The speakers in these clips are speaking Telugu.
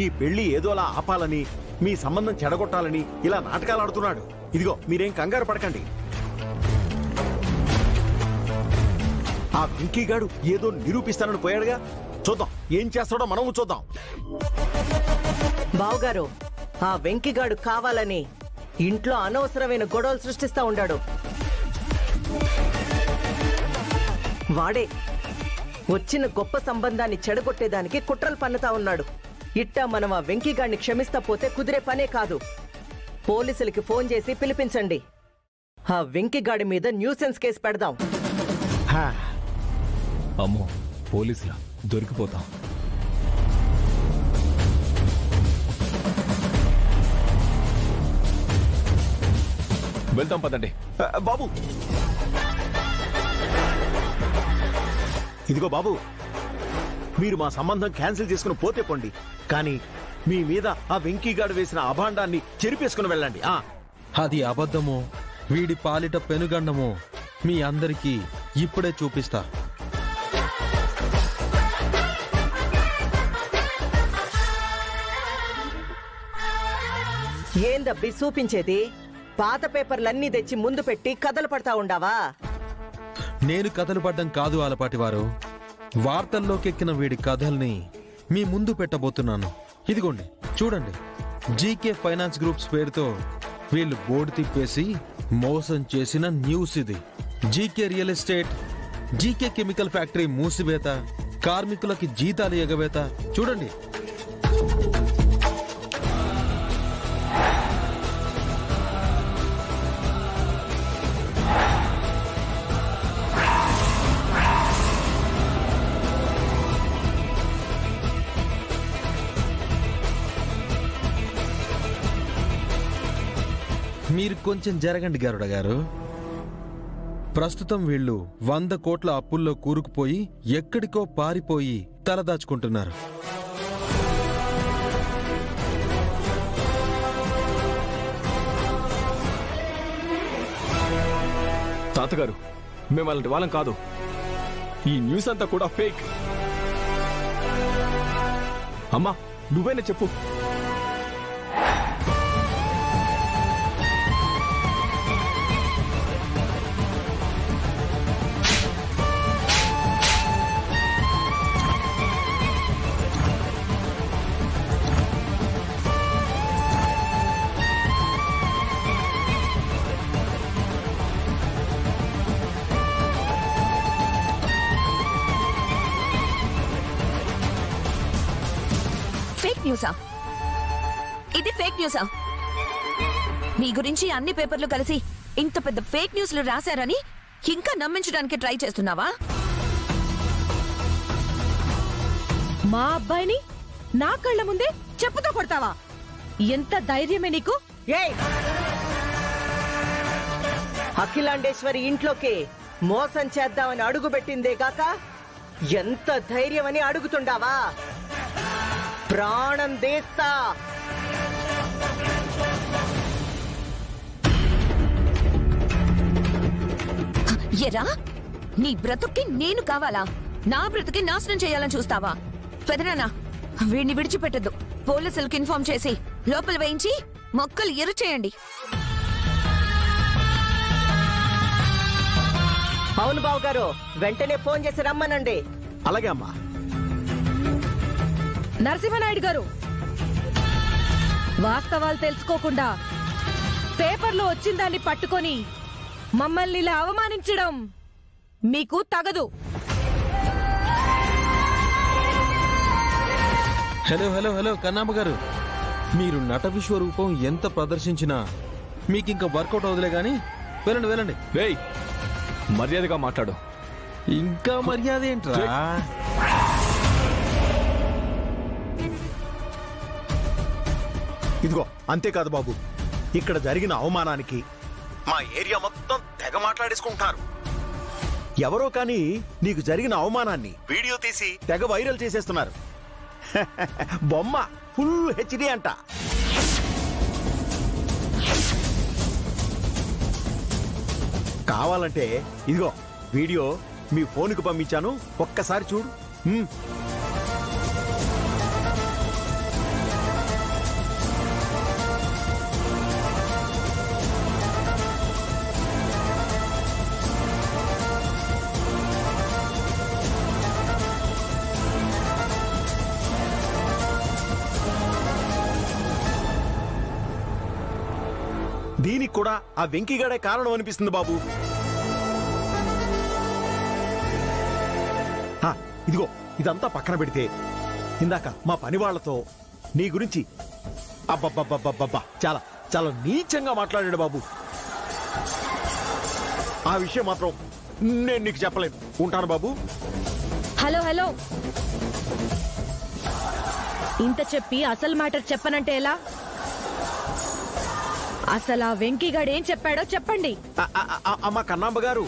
ఈ పెళ్లి ఏదోలా ఆపాలని, మీ సంబంధం చెడగొట్టాలని ఇలా నాటకాలు ఆడుతున్నాడు. ఇదిగో మీరేం కంగారు పడకండి. ఆ వెంకీగాడు ఏదో నిరూపిస్తానని పోయాడుగా, చూద్దాం ఏం చేస్తాడో మనము చూద్దాం. బావుగారు, ఆ వెంకీగాడు కావాలని ఇంట్లో అనవసరమైన గొడవలు సృష్టిస్తా ఉండాడు. వాడే వచ్చిన గొప్ప సంబంధాన్ని చెడగొట్టేదానికి కుట్రలు పన్నుతా ఉన్నాడు. ఇట్టా మనం ఆ వెంకీగాడిని క్షమిస్తా పోతే కుదిరే పనే కాదు. పోలీసులకి ఫోన్ చేసి పిలిపించండి. ఆ వెంకీగాడి మీద న్యూసెన్స్ కేసు పెడదాం. అమ్మో, పోలీసులా? దొరికిపోతాం. వెళ్తాం పదండి. బాబు, ఇదిగో బాబు, మీరు మా సంబంధం క్యాన్సిల్ చేసుకుని పోతే పోండి, కానీ మీ మీద ఆ వెంకీగాడు వేసిన అభాండాన్ని చెరిపేసుకుని వెళ్ళండి. అది అబద్ధమో వీడి పాలిట పెనుగండమో మీ అందరికీ ఇప్పుడే చూపిస్తా. ఏందబ్బి చూపించేది? పాత పేపర్లన్నీ తెచ్చి ముందు పెట్టి కథలు పడతా ఉండావా? నేను కథలు పడ్డం కాదు ఆలపాటివారు, వార్తల్లోకెక్కిన వీడి కథల్ని మీ ముందు పెట్టబోతున్నాను. ఇదిగోండి చూడండి, జీకే ఫైనాన్స్ గ్రూప్స్ పేరుతో వీళ్ళు బోర్డు తిప్పేసి మోసం చేసిన న్యూస్ ఇది. GK real estate, GK chemical factory మూసివేత, కార్మికులకి జీతాలు ఎగవేత. చూడండి. మీరు కొంచెం జరగండి గరుడ గారు. ప్రస్తుతం వీళ్ళు 100 కోట్ల అప్పుల్లో కూరుకుపోయి ఎక్కడికో పారిపోయి తలదాచుకుంటున్నారు. తాతగారు, మేము అలాంటి వాళ్ళం కాదు. ఈ న్యూస్ అంతా కూడా ఫేక్. అమ్మా, నువ్వేనా చెప్పు. ఇది ఫేక్ న్యూసా? నీ గురించి అన్ని పేపర్లు కలిసి ఇంత పెద్ద ఫేక్ న్యూస్లు రాశారని ఇంకా నమ్మించడానికి ట్రై చేస్తున్నావా? మా అబ్బాయిని నా కళ్ళ ముందే చెప్పుతో కొడతావా? ఎంత ధైర్యమే నీకు? అఖిలాండేశ్వరి ఇంట్లోకి మోసం చేద్దామని అడుగుపెట్టిందే కాక ఎంత ధైర్యమని అడుగుతుండావా? ప్రాణం దేస్తా. ఎరా, నీ బ్రతుక్కి నేను కావాలా? నా బ్రతుకి నాశనం చేయాలని చూస్తావా? పెదనాన్న, వీడిని విడిచిపెట్టద్దు. పోలీసులకు ఇన్ఫార్మ్ చేసి లోపల వేయించి మొక్కలు ఎరు చేయండి. అవును బావు గారు, వెంటనే ఫోన్ చేసి రమ్మనండి. అలాగే అమ్మా. నరసింహనాయుడు గారు, వాస్తవాలు తెలుసుకోకుండా పేపర్లో వచ్చిందాన్ని పట్టుకొని మమ్మల్ని ఇలా అవమానించడం మీకు తగదు. హలో హలో హలో కన్నామ్మ గారు, మీరు నట విశ్వరూపం ఎంత ప్రదర్శించినా మీకింక వర్కౌట్ అవుతులే గాని వెళ్ళండి వెళ్ళండి. రేయ్, మర్యాదగా మాట్లాడు. ఇంకా మర్యాద ఏంట్రా? ఇదిగో అంతేకాదు బాబు, ఇక్కడ జరిగిన అవమానానికి మా ఏరియా మొత్తం తెగ మాట్లాడేసుకుంటున్నారు. ఎవరో కానీ నీకు జరిగిన అవమానాన్ని వీడియో తీసి తెగ వైరల్ చేసేస్తున్నారు. బొమ్మ ఫుల్ హెచ్డి అంట. కావాలంటే ఇదిగో వీడియో మీ ఫోన్కు పంపించాను, ఒక్కసారి చూడు. దీనికి కూడా ఆ వెంకీగాడే కారణం అనిపిస్తుంది బాబు. ఇదిగో ఇదంతా పక్కన పెడితే ఇందాక మా పని వాళ్లతో నీ గురించి అబ్బబ్బబ్బబ్బబ్బా చాలా చాలా నీచంగా మాట్లాడాడు బాబు. ఆ విషయం మాత్రం నేను నీకు చెప్పలేను. ఉంటాను బాబు. హలో హలో, ఇంత చెప్పి అసలు మ్యాటర్ చెప్పనంటే ఎలా? అసలు ఆ వెంకీగాడు ఏం చెప్పాడో చెప్పండి. అమ్మ కన్నాంబ గారు,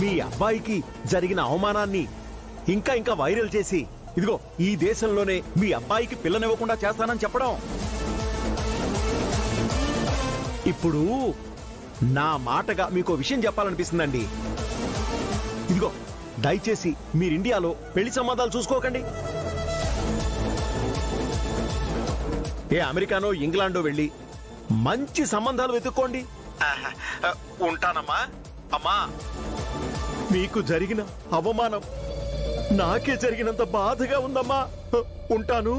మీ అబ్బాయికి జరిగిన అవమానాన్ని ఇంకా ఇంకా వైరల్ చేసి ఇదిగో ఈ దేశంలోనే మీ అబ్బాయికి పిల్లనివ్వకుండా చేస్తానని చెప్పడం. ఇప్పుడు నా మాటగా మీకు విషయం చెప్పాలనిపిస్తుందండి. ఇదిగో దయచేసి మీరు ఇండియాలో పెళ్లి సంబంధాలు చూసుకోకండి. ఏ అమెరికానో ఇంగ్లాండో వెళ్ళి మంచి సంబంధాలు వెతుక్కోండి. ఉంటానమ్మా. అమ్మా, మీకు జరిగిన అవమానం నాకే జరిగినంత బాధగా ఉందమ్మా. ఉంటాను.